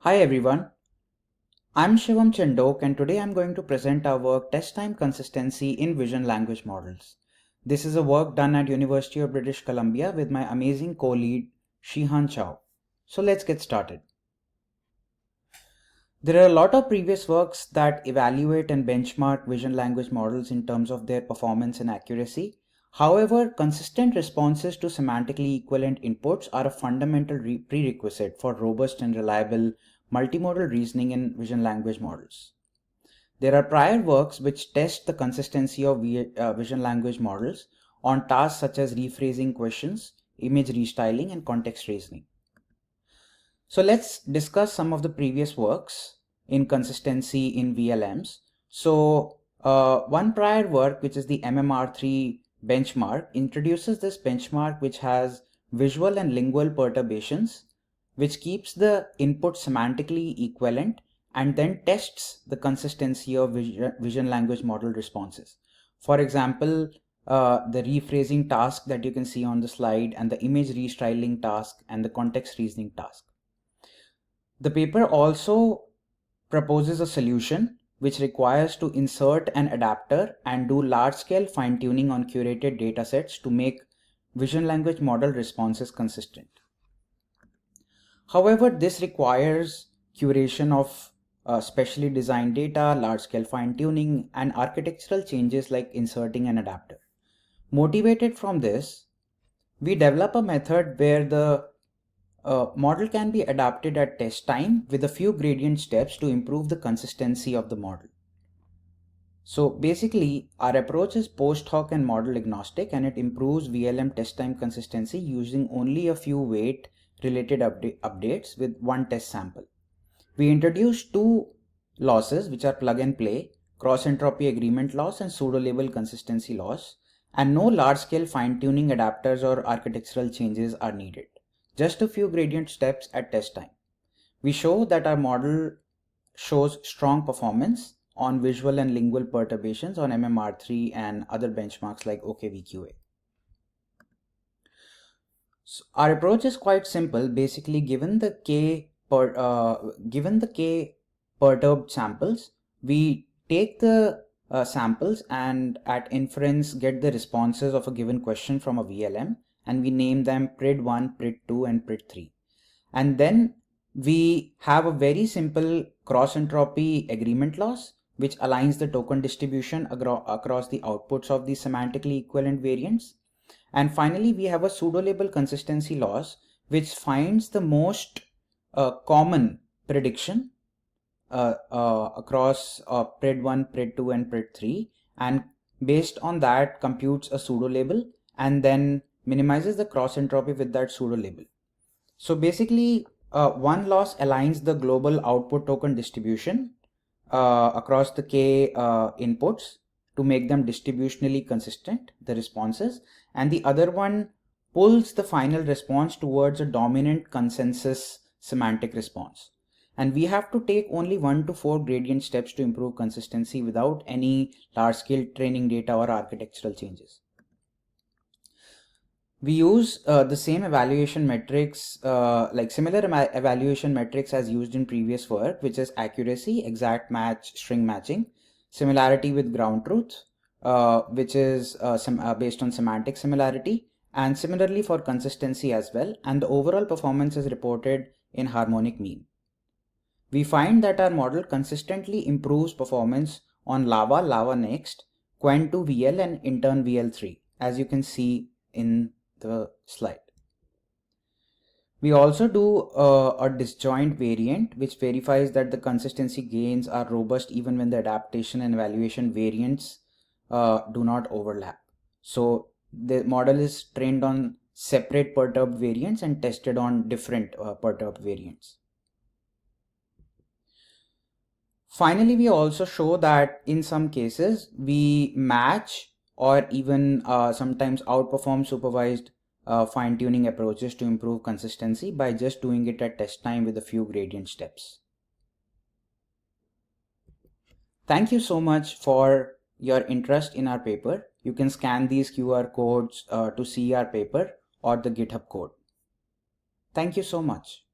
Hi everyone, I'm Shivam Chandhok and today I'm going to present our work Test Time Consistency in Vision Language Models. This is a work done at University of British Columbia with my amazing co-lead Shih-Han Chou. So let's get started. There are a lot of previous works that evaluate and benchmark vision language models in terms of their performance and accuracy. However, consistent responses to semantically equivalent inputs are a fundamental prerequisite for robust and reliable multimodal reasoning in vision language models. There are prior works which test the consistency of vision language models on tasks such as rephrasing questions, image restyling, and context reasoning. So let's discuss some of the previous works in consistency in VLMs. So one prior work, which is the MMR3 benchmark, introduces this benchmark which has visual and lingual perturbations, which keeps the input semantically equivalent and then tests the consistency of vision language model responses. For example, the rephrasing task that you can see on the slide and the image restyling task and the context reasoning task. The paper also proposes a solution which requires to insert an adapter and do large-scale fine-tuning on curated datasets to make vision language model responses consistent. However, this requires curation of specially designed data, large-scale fine-tuning, and architectural changes like inserting an adapter. Motivated from this, we develop a method where the model can be adapted at test time with a few gradient steps to improve the consistency of the model. So basically, our approach is post-hoc and model-agnostic, and it improves VLM test time consistency using only a few weight-related updates with one test sample. We introduced two losses which are plug and play, Cross-Entropy Agreement Loss and Pseudo-Label Consistency Loss, and no large-scale fine-tuning adapters or architectural changes are needed. Just a few gradient steps at test time. We show that our model shows strong performance on visual and lingual perturbations on MMR3 and other benchmarks like OKVQA. So our approach is quite simple. Basically, given the K perturbed samples, we take the samples and at inference get the responses of a given question from a VLM, and we name them pred1, pred2, and pred3. And then we have a very simple cross-entropy agreement loss, which aligns the token distribution across the outputs of the semantically equivalent variants. And finally, we have a pseudo-label consistency loss, which finds the most common prediction across pred1, pred2, and pred3, and based on that computes a pseudo-label and then minimizes the cross entropy with that pseudo-label. So basically, one loss aligns the global output token distribution across the k inputs to make them distributionally consistent, the responses, and the other one pulls the final response towards a dominant consensus semantic response. And we have to take only 1 to 4 gradient steps to improve consistency without any large-scale training data or architectural changes. We use the same evaluation metrics, similar evaluation metrics as used in previous work, which is accuracy, exact match, string matching, similarity with ground truth, which is based on semantic similarity, and similarly for consistency as well, and the overall performance is reported in harmonic mean. We find that our model consistently improves performance on Lava Next, Quen2 VL, and Intern VL3, as you can see in the slide. We also do a disjoint variant which verifies that the consistency gains are robust even when the adaptation and evaluation variants do not overlap. So the model is trained on separate perturbed variants and tested on different perturbed variants. Finally, we also show that in some cases we match or even sometimes outperform supervised fine-tuning approaches to improve consistency by just doing it at test time with a few gradient steps. Thank you so much for your interest in our paper. You can scan these QR codes to see our paper or the GitHub code. Thank you so much.